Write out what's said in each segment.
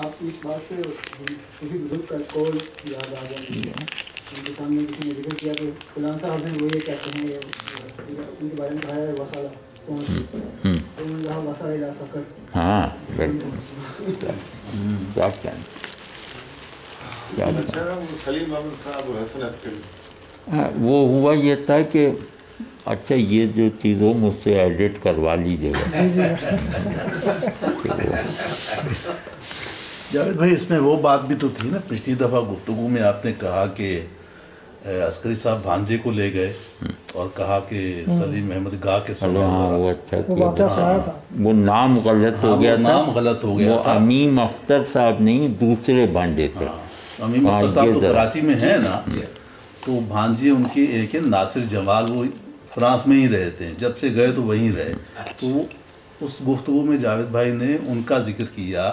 آپ اس بات سے صحیح بزرگ کا قول یاد آ گیا ان کے سامنے کسی نے ذکر کیا کہ فلاں صاحب ہیں وہ یہ کہتے ہیں ان کے بارے میں کہا ہے وسالہ کون سی تو انہوں نے کہا وسالہ لا سکر. ہاں سلیم احمد صاحب حسن عسکری وہ ہوا یہ تھا کہ اچھا یہ جو چیز ہو مجھ سے ایڈٹ کروا لیجیے گا. جاوید بھائی اس میں وہ بات بھی تو تھی نا، پچھلی دفعہ گفتگو میں آپ نے کہا کہ عسکری صاحب بھانجے کو لے گئے اور کہا کہ سلیم احمد گاہ کے سنا. ہاں وہ اچھا کیا، وہ نام غلط ہو گیا تھا، نام غلط ہو گیا وہ تھا. امیم اختر صاحب نہیں دوسرے بھانجے تھے. امیم اختر صاحب تو کراچی میں ہیں نا، تو بھانجے ان کے ایک ہے ناصر جمال، وہ فرانس میں ہی رہتے ہیں، جب سے گئے تو وہیں رہے. تو اس گفتگو میں جاوید بھائی نے ان کا ذکر کیا،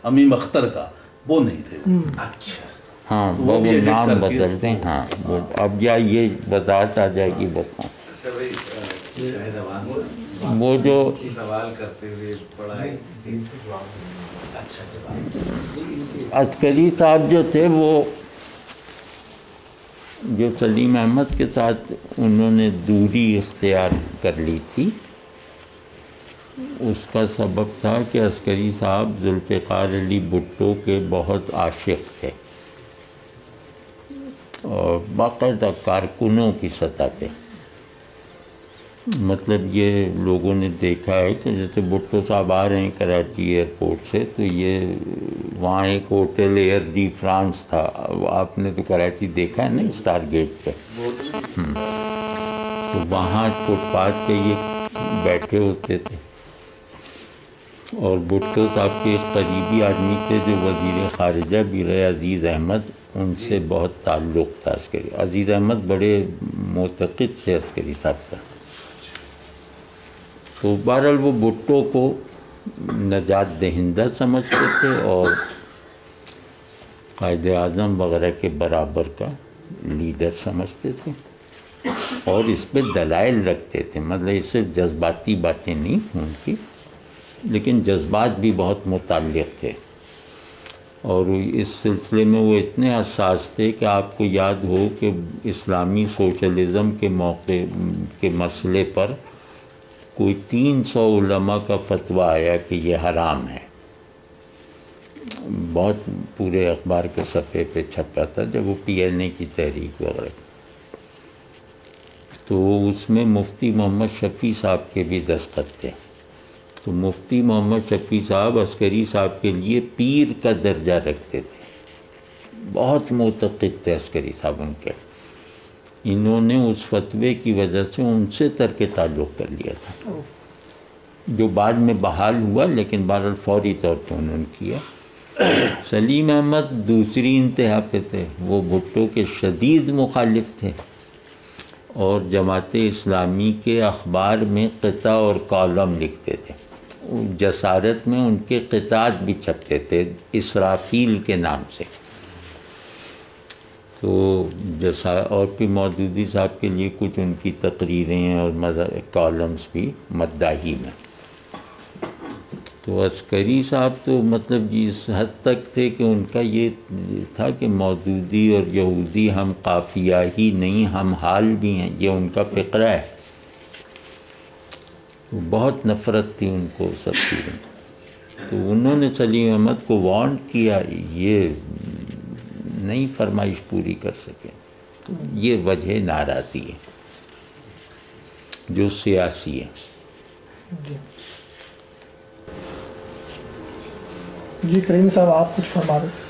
امیم اختر کا، وہ نہیں تھے. اچھا ہاں وہ نام بدل دیں. ہاں اب یا یہ وضاحت آ جائے گی بتاؤں. وہ جو سوال کرتے ہوئے پڑھائی عسکری صاحب جو تھے وہ جو سلیم احمد کے ساتھ انہوں نے دوری اختیار کر لی تھی، اس کا سبب تھا کہ عسکری صاحب ذوالفقار علی بھٹو کے بہت عاشق تھے اور باقاعدہ کارکنوں کی سطح پہ. مطلب یہ لوگوں نے دیکھا ہے کہ جیسے بھٹو صاحب آ رہے ہیں کراچی ایئرپورٹ سے تو یہ وہاں ایک ہوٹل ایئر دی فرانس تھا، آپ نے تو کراچی دیکھا ہے نا اسٹار گیٹ پہ، تو وہاں فٹ پاتھ پہ یہ بیٹھے ہوتے تھے. اور بھٹو صاحب کے ایک قریبی آدمی تھے جو وزیر خارجہ بھی رہے، عزیز احمد، ان سے بہت تعلق تھا عسکری. عزیز احمد بڑے معتقد تھے عسکری صاحب کا. تو بہرحال وہ بھٹو کو نجات دہندہ سمجھتے تھے اور قائد اعظم وغیرہ کے برابر کا لیڈر سمجھتے تھے اور اس پہ دلائل رکھتے تھے. مطلب اس سے جذباتی باتیں نہیں ان کی، لیکن جذبات بھی بہت متعلق تھے. اور اس سلسلے میں وہ اتنے حساس تھے کہ آپ کو یاد ہو کہ اسلامی سوشلزم کے موقع کے مسئلے پر کوئی 300 علماء کا فتویٰ آیا کہ یہ حرام ہے. بہت پورے اخبار کے صفحے پہ چھپا تھا جب وہ پی این اے کی تحریک وغیرہ. تو اس میں مفتی محمد شفیع صاحب کے بھی دستخط تھے. تو مفتی محمد شفیع صاحب عسکری صاحب کے لیے پیر کا درجہ رکھتے تھے، بہت معتقد تھے عسکری صاحب ان کے. انہوں نے اس فتوے کی وجہ سے ان سے ترک تعلق کر لیا تھا، جو بعد میں بحال ہوا، لیکن بہرحال فوری طور پہ انہوں نے کیا. سلیم احمد دوسری انتہا پہ تھے، وہ بھٹو کے شدید مخالف تھے اور جماعت اسلامی کے اخبار میں قطع اور کالم لکھتے تھے. جسارت میں ان کے قطعات بھی چھپتے تھے اسرافیل کے نام سے. تو اور پھر مودودی صاحب کے لیے کچھ ان کی تقریریں اور کالمز بھی مداحی میں. تو عسکری صاحب تو مطلب اس حد تک تھے کہ ان کا یہ تھا کہ مودودی اور یہودی ہم قافیہ ہی نہیں ہم حال بھی ہیں، یہ ان کا فقرہ ہے. بہت نفرت تھی ان کو سب چیزیں. تو انہوں نے سلیم احمد کو وارن کیا، یہ نہیں فرمائش پوری کر سکے. یہ وجہ ناراضی ہے جو سیاسی ہے. جی کریم صاحب آپ کچھ فرما رہے تھے.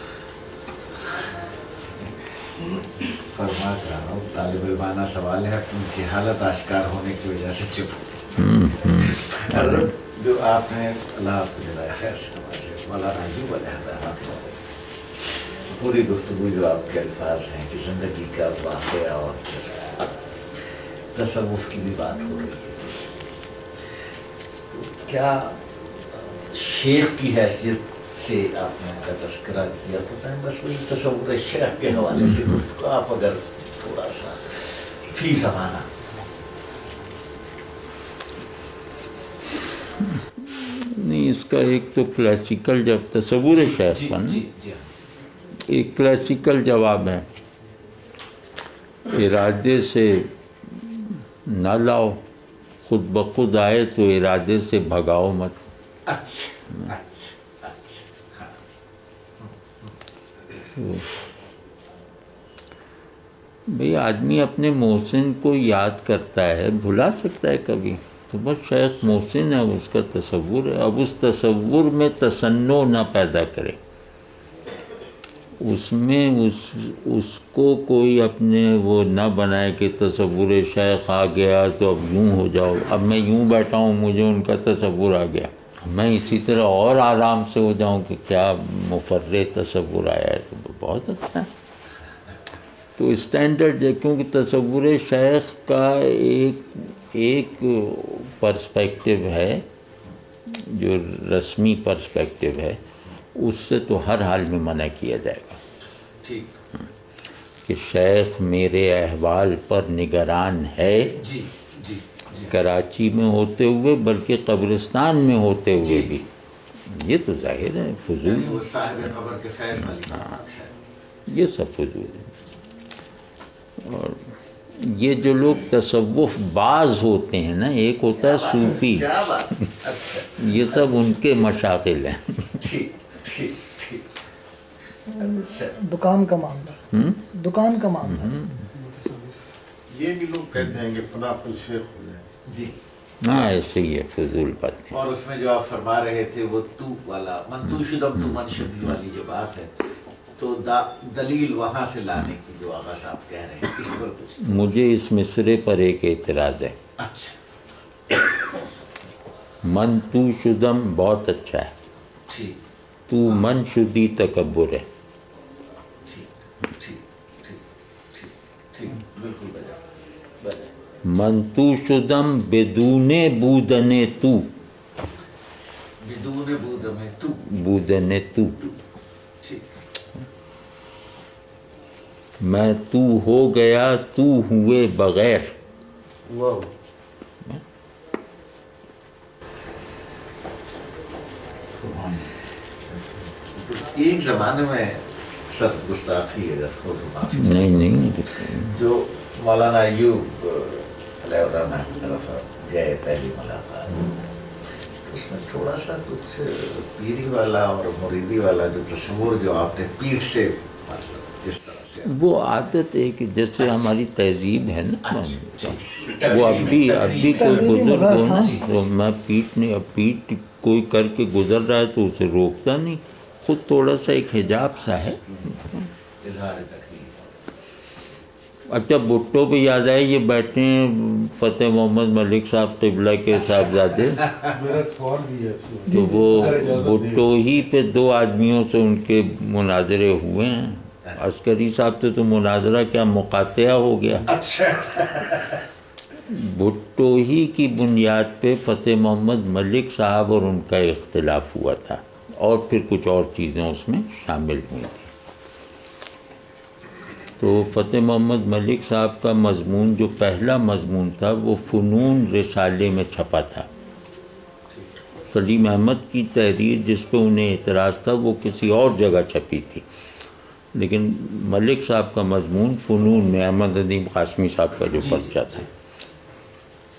فرما رہا ہوں طالب علمانہ سوال ہے، اپنی جہالت آشکار ہونے کی وجہ سے چپ. جو آپ نے اللہ آپ کو جزائے خیر سے مولانا ایوب علیہ الرحمۃ پوری گفتگو جو آپ کے الفاظ ہیں کہ زندگی کا واقعہ اور تصوف کی بھی بات ہو رہی ہے، کیا شیخ کی حیثیت سے آپ نے ان کا تذکرہ کیا تو میں بس وہی تصور شیخ کے حوالے سے گفتگو آپ اگر تھوڑا سا فی زمانہ. نہیں نہیں، اس کا ایک تو کلاسیکل جب تصور شیخ کا نا، ایک کلاسیکل جواب ہے، ارادے سے نہ لاؤ، خود بخود آئے تو ارادے سے بھگاؤ مت۔ بھئی آدمی اپنے محسن کو یاد کرتا ہے، بھلا سکتا ہے کبھی، تو بس شیخ محسن ہے، اس کا تصور ہے، اب اس تصور میں تصنع نہ پیدا کرے، اس میں اس کو کوئی اپنے وہ نہ بنائے کہ تصور شیخ آ گیا تو اب یوں ہو جاؤ، اب میں یوں بیٹھا ہوں مجھے ان کا تصور آ گیا، میں اسی طرح اور آرام سے ہو جاؤں کہ کیا مفرح تصور آیا ہے، تو بہت اچھا ہے۔ تو اسٹینڈرڈ ہے، کیونکہ تصور شیخ کا ایک پرسپیکٹو ہے جو رسمی پرسپیکٹو ہے، اس سے تو ہر حال میں منع کیا جائے گا کہ شیخ میرے احوال پر نگران ہے، کراچی میں ہوتے ہوئے بلکہ قبرستان میں ہوتے ہوئے بھی، یہ تو ظاہر ہے فضول، یہ سب فضول ہے۔ اور یہ جو لوگ تصوف باز ہوتے ہیں نا، ایک ہوتا ہے صوفی، یہ سب ان کے مشاغل ہیں۔ دکان کا معاملہ، دکان کا معاملہ، یہ بھی لوگ کہتے ہیں کہ فلاں شیخ ہو جائے، جی ہاں ایسے ہی ہے، فضول بات ہے۔ اور اس میں جو آپ فرما رہے تھے وہ تو والا من تو شدم تو من شبی والی جو بات ہے، تو دلیل وہاں سے لانے کی جو آغا صاحب کہہ رہے ہیں، اس پر کچھ مجھے اس مصرے پر ایک اعتراض ہے۔ اچھا من تو شدم بہت اچھا ہے، ٹھیک تو من شدی تکبر ہے۔ ٹھیک ٹھیک ٹھیک ٹھیک ٹھیک بالکل بجا۔ من تو شدم بدون بودن تو، بدون بود میں تو، بودن تو، ٹھیک میں تو ہو گیا تو ہوئے بغیر۔ واو ایک زمانے میں سر گستاخی اگر ہو تو معافی، نہیں جو مولانا ایوب علیہ الرحمہ کی طرف گئے پہلی ملاقات، اس میں تھوڑا سا کچھ پیری والا اور مریدی والا جو تصور جو آپ نے پیر سے مطلب جس طرح سے وہ عادت ہے کہ جیسے ہماری تہذیب ہے نا، وہ اب بھی کوئی بزرگ ہو نا تو میں پیٹ کوئی کر کے گزر رہا ہے تو اسے روکتا نہیں، خود تھوڑا سا ایک حجاب سا ہے۔ اظہار تکلیف۔ اچھا بھٹو پہ یاد آئے، یہ بیٹھے ہیں فتح محمد ملک صاحب قبلہ کے صاحبزادے، تو وہ بھٹو ہی پہ دو آدمیوں سے ان کے مناظرے ہوئے ہیں، عسکری صاحب تو مناظرہ کیا مقاطعہ ہو گیا، بھٹو ہی کی بنیاد پہ فتح محمد ملک صاحب اور ان کا اختلاف ہوا تھا، اور پھر کچھ اور چیزیں اس میں شامل ہوئی تھیں۔ تو فتح محمد ملک صاحب کا مضمون جو پہلا مضمون تھا وہ فنون رسالے میں چھپا تھا، سلیم احمد کی تحریر جس پہ انہیں اعتراض تھا وہ کسی اور جگہ چھپی تھی، لیکن ملک صاحب کا مضمون فنون میں احمد ندیم قاسمی صاحب کا جو پرچہ تھا،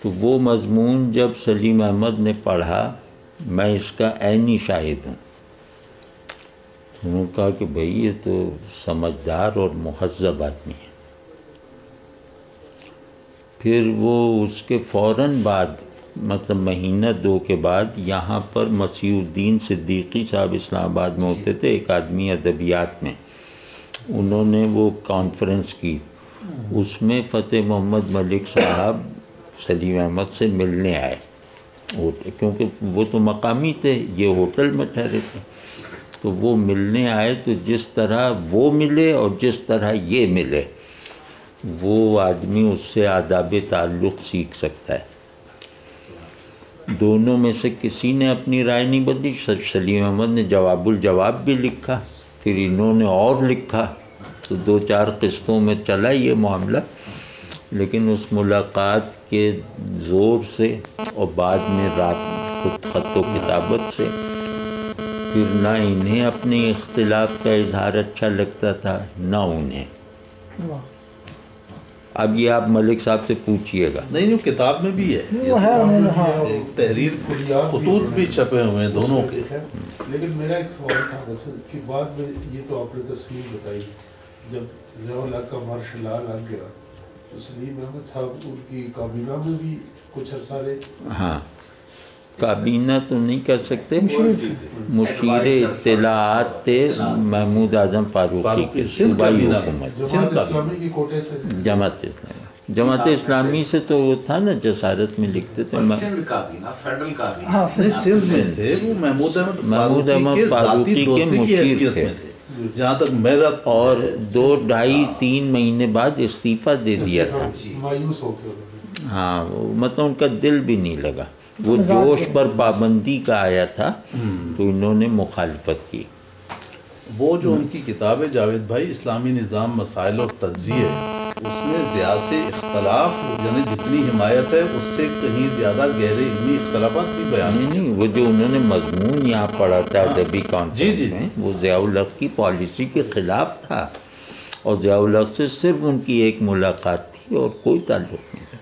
تو وہ مضمون جب سلیم احمد نے پڑھا، میں اس کا عینی شاہد ہوں، انہوں نے کہا کہ بھئی یہ تو سمجھدار اور مہذب آدمی ہے۔ پھر وہ اس کے فوراً بعد مطلب مہینہ دو کے بعد یہاں پر مسیح الدین صدیقی صاحب اسلام آباد میں ہوتے تھے، ایک آدمی ادبیات میں، انہوں نے وہ کانفرنس کی، اس میں فتح محمد ملک صاحب سلیم احمد سے ملنے آئے، کیونکہ وہ تو مقامی تھے، یہ ہوٹل میں ٹھہرے تھے، تو وہ ملنے آئے، تو جس طرح وہ ملے اور جس طرح یہ ملے، وہ آدمی اس سے آداب تعلق سیکھ سکتا ہے۔ دونوں میں سے کسی نے اپنی رائے نہیں بدلی، سلیم احمد نے جواب الجواب بھی لکھا، پھر انہوں نے اور لکھا، تو دو چار قسطوں میں چلا یہ معاملہ، لیکن اس ملاقات کے زور سے اور بعد میں خود خط و کتابت سے، پھر نہ انہیں اپنے اختلاف کا اظہار اچھا لگتا تھا نہ انہیں۔ اب یہ آپ ملک صاحب سے پوچھئے گا۔ نہیں، کتاب میں بھی ہے، تحریر خطوط بھی چھپے ہوئے ہیں دونوں کے۔ لیکن میرا ایک سوال تھا کہ بعد میں یہ تو آپ نے تفصیل بتائی، جب ضیاء الحق کا مارشل لا لگ گیا تو سلیم احمد صاحب ان کی کابینہ میں بھی کچھ عرصہ رہے۔ ہاں، کابینہ تو نہیں کہہ سکتے، مشیر اطلاعات تھے محمود اعظم فاروقی کے صوبائی حکومت، جماعت اسلامی کی کوٹے سے۔ جماعت اسلامی سے تو وہ تھا نا، جسارت میں لکھتے تھے سندھ کابینہ، فیڈرل کابینہ، سندھ میں تھے وہ محمود احمد فاروقی کے مشیر تھے، جہاں تک میرا، اور 2 ڈھائی 3 مہینے بعد استعفیٰ دے دیا تھا۔ مایوس ہو کے، ہاں، مطلب ان کا دل بھی نہیں لگا، وہ جوش پر پابندی کا آیا تھا تو انہوں نے مخالفت کی۔ وہ جو ان کی کتاب ہے جاوید بھائی، اسلامی نظام، مسائل اور تجزیے، اس میں ضیاء سے اختلاف، یعنی جتنی حمایت ہے اس سے کہیں زیادہ گہرے علمی اختلافات بھی بیان ہیں۔ نہیں، وہ جو انہوں نے مضمون یہاں پڑھا تھا ادبی کانفرنس میں، وہ ضیاء الحق کی پالیسی کے خلاف تھا، اور ضیاء الحق سے صرف ان کی ایک ملاقات تھی اور کوئی تعلق نہیں تھا۔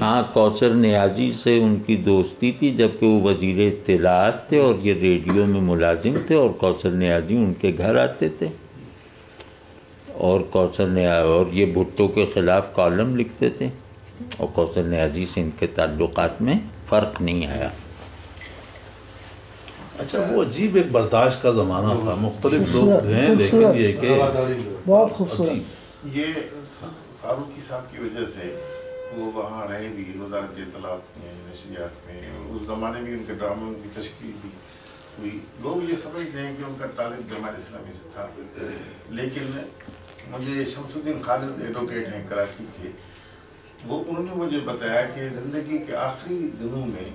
ہاں، کوثر نیازی سے ان کی دوستی تھی جبکہ وہ وزیر اطلاعات تھے اور یہ ریڈیو میں ملازم تھے، اور کوثر نیازی ان کے گھر آتے تھے، اور اور یہ بھٹو کے خلاف کالم لکھتے تھے، اور کوثر نیازی سے ان کے تعلقات میں فرق نہیں آیا۔ اچھا، وہ عجیب ایک برداشت کا زمانہ تھا، مختلف لوگ ہیں لیکن یہ کہ بہت خوبصورت۔ یہ فاروقی صاحب کی وجہ سے وہ وہاں رہے بھی، وزارت اطلاعات میں، نشریات میں، اس زمانے میں ان کے ڈراموں کی تشکیل بھی ہوئی۔ لوگ یہ سمجھتے ہیں کہ ان کا تعلق جماعت اسلامی سے تھا، لیکن مجھے شمس الدین خالد ایڈوکیٹ ہیں کراچی کے، انہوں نے مجھے بتایا کہ زندگی کے آخری دنوں میں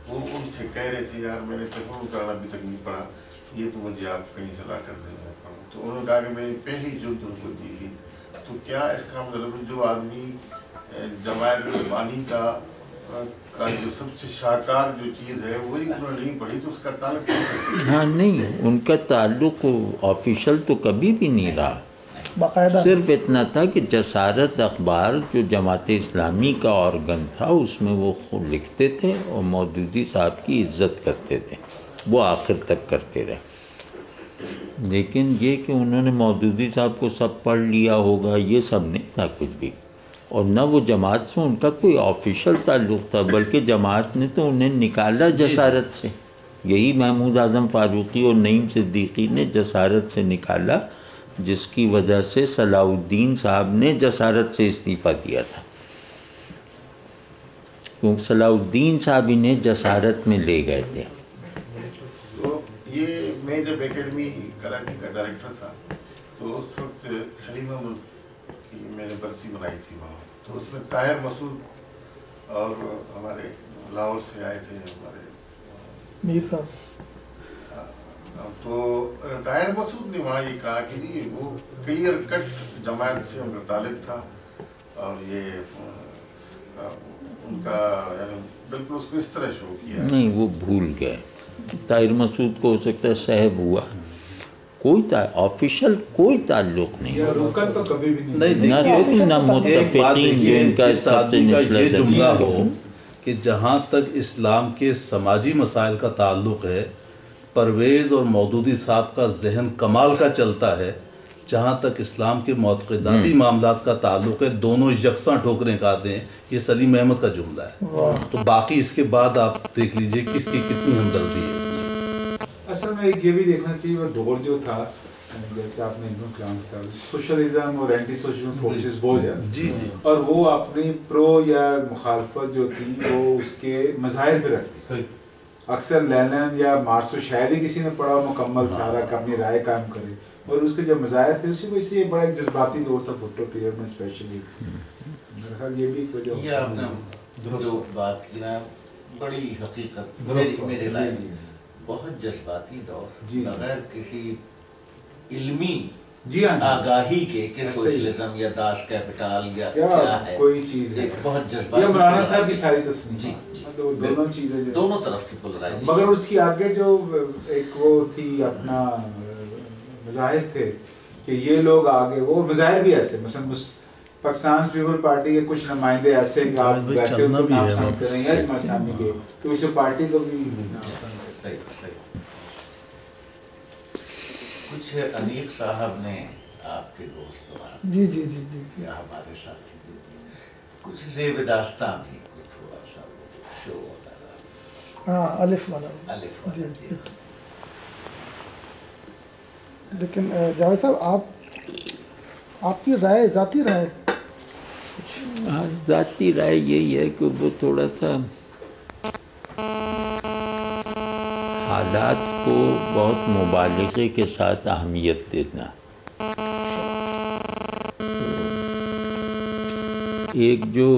وہ ان سے کہہ رہے تھے، یار میں نے تفہیم قرآن ابھی تک نہیں پڑھا، یہ تو مجھے آپ کہیں صلاح کر دیں گے۔ تو انہوں نے کہا کہ میری پہلی جلد ان کو دی تھی، تو کیا اس کا مطلب جو آدمی جماعت بانی کا جو سب سے شاہکار جو چیز ہے وہی انہوں نے نہیں پڑھی، تو اس کا تعلق؟ ہاں، نہیں، ان کا تعلق آفیشل تو کبھی بھی نہیں رہا، باقاعدہ صرف اتنا تھا کہ جسارت اخبار جو جماعت اسلامی کا آرگن تھا اس میں وہ خود لکھتے تھے اور مودودی صاحب کی عزت کرتے تھے، وہ آخر تک کرتے رہے۔ لیکن یہ کہ انہوں نے مودودی صاحب کو سب پڑھ لیا ہوگا، یہ سب نہیں تھا کچھ بھی، اور نہ وہ جماعت سے ان کا کوئی آفیشل تعلق تھا، بلکہ جماعت نے تو انہیں نکالا جسارت سے، یہی محمود اعظم فاروقی اور نعیم صدیقی نے جسارت سے نکالا، جس کی وجہ سے صلاح الدین صاحب نے جسارت سے استعفیٰ دیا تھا، کیونکہ صلاح الدین صاحب انہیں جسارت میں لے گئے تھے۔ تو یہ میں جب اکیڈمی کراچی کا ڈائریکٹر تھا تو اس وقت سلیم احمد کی میں نے برسی بنائی تھی وہاں، تو اس میں طاہر مسعود اور ہمارے لاہور سے آئے تھے ہمارے میر صاحب، تو طاہر مسعود نے وہاں یہ کہا کہ جی وہ کلیئر کٹ جماعت سے ان کا تعلق تھا، اور یہ ان کا یعنی بالکل اس کو اس طرح شو کیا۔ نہیں، وہ بھول گئے، طاہر مسعود کو ہو سکتا ہے صحب ہوا، کوئی آفیشل کوئی تعلق نہیں، رکن تو کبھی بھی نہ متفقین جو ان کا سب سے نچلا یہ جملہ درجہ ہو کہ جہاں تک اسلام کے سماجی مسائل کا تعلق ہے، پرویز اور مودودی صاحب کا ذہن کمال کا چلتا ہے، جہاں تک اسلام کے معتقداتی معاملات کا تعلق ہے دونوں یکساں ٹھوکریں کھاتے ہیں، یہ سلیم احمد کا جملہ ہے۔ تو باقی اس کے بعد آپ دیکھ لیجئے کس کی کتنی ہمدردی ہے۔ اصل میں ایک یہ بھی دیکھنا چاہیے، وہ دور جو تھا، جیسے آپ نے انہوں کلام صاحب، سوشلزم اور اینٹی سوشلزم فورسز بہت زیادہ، جی جی، اور وہ اپنی پرو یا مخالفت جو تھی وہ اس کے مظاہر پہ رکھتی، اکثر لینن یا مارسو شاید ہی کسی نے پڑھا مکمل سارا کہ اپنی رائے قائم کرے، اور اس کے جو مظاہر تھے اسی وجہ سے یہ بڑا ایک جذباتی دور تھا بھٹو پیریڈ میں اسپیشلی۔ میرا خیال یہ بھی ایک وجہ یہ آپ نے جو بات کی نا بڑی حقیقت میرے لائف بہت جذباتی دور، بغیر کسی علمی جی ہاں آگاہی کے کہ سوشلزم یا داس کیپٹل یا کیا ہے، کوئی چیز ہے، ایک بہت جذبہ، یہ مولانا صاحب کی ساری تصنیف، جی دونوں چیزیں دونوں طرف تھی پولرائزیشن، مگر اس کی آگے جو ایک وہ تھی اپنا مظاہر تھے کہ یہ لوگ آگے، وہ مظاہر بھی ایسے، مثلا پاکستان پیپل پارٹی کے کچھ نمائندے ایسے کہ آپ ویسے ان کو نام سمجھتے نہیں ہیں اجمل سامی کے، تو اسے پارٹی کو بھی صحیح کچھ انیق صاحب نے آپ کے دوست جی یا ہمارے ساتھی کچھ زیب داستان بھی تھوڑا سا شو ہوتا رہا، ہاں الف والا، لیکن جاوید صاحب آپ کی رائے، ذاتی رائے؟ ذاتی رائے یہی ہے کہ وہ تھوڑا سا حالات کو بہت مبالغے کے ساتھ اہمیت دینا، ایک جو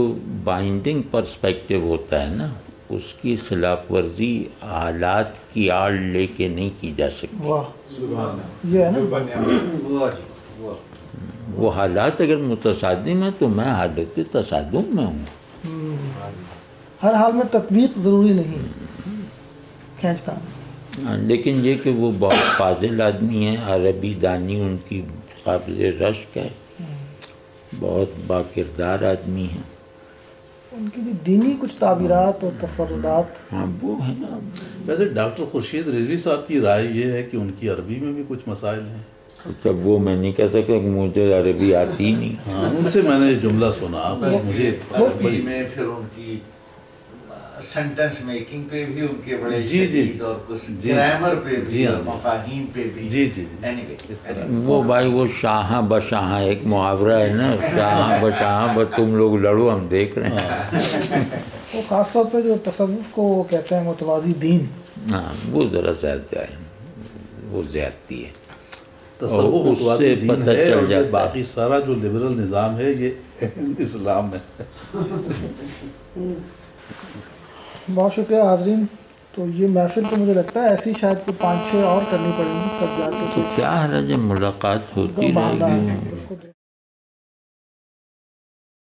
بائنڈنگ پرسپیکٹو ہوتا ہے نا، اس کی خلاف ورزی حالات کی آڑ لے کے نہیں کی جا سکتی۔ یہ ہے نا، وہ حالات اگر متصادم ہیں تو میں حالت تصادم میں ہوں، ہر حال میں تطبیق ضروری نہیں کھینچتا، لیکن یہ کہ وہ بہت فاضل آدمی ہیں، عربی دانی ان کی قابل رشک ہے، بہت باکردار آدمی ہیں، ان کی بھی دینی کچھ تعبیرات اور تفردات، ہاں وہ ہے نا۔ ویسے ڈاکٹر خورشید رضوی صاحب کی رائے یہ ہے کہ ان کی عربی میں بھی کچھ مسائل ہیں۔ اچھا، وہ میں نہیں کہہ سکتا کہ مجھے عربی آتی نہیں، ہاں ان سے میں نے جملہ سنا، مجھے عربی میں پھر ان کی سینٹنس میکنگ پہ بھی ان کے بڑے شدید اور کچھ گرامر پہ بھی اور مفاہیم پہ بھی، وہ بھائی وہ شاہاں بشاہاں ایک محاورہ ہے نا، شاہاں بشاہاں بس تم لوگ لڑو ہم دیکھ رہے ہیں، وہ خاص طور پہ جو تصوف کو وہ کہتے ہیں متوازی دین، ہاں وہ ذرا زیادہ ہے، وہ زیادتی ہے، تصوف متوازی دین پتہ ہے، چل اور جاتا ہے باقی سارا جو لبرل نظام ہے یہ اسلام ہے۔ بہت شکریہ حاضرین، تو یہ محفل تو مجھے لگتا ہے ایسی شاید کوئی 5-6 اور کرنی پڑیں گی تب جا کے تو کیا حرج ہے، ملاقات ہوتی رہے گی۔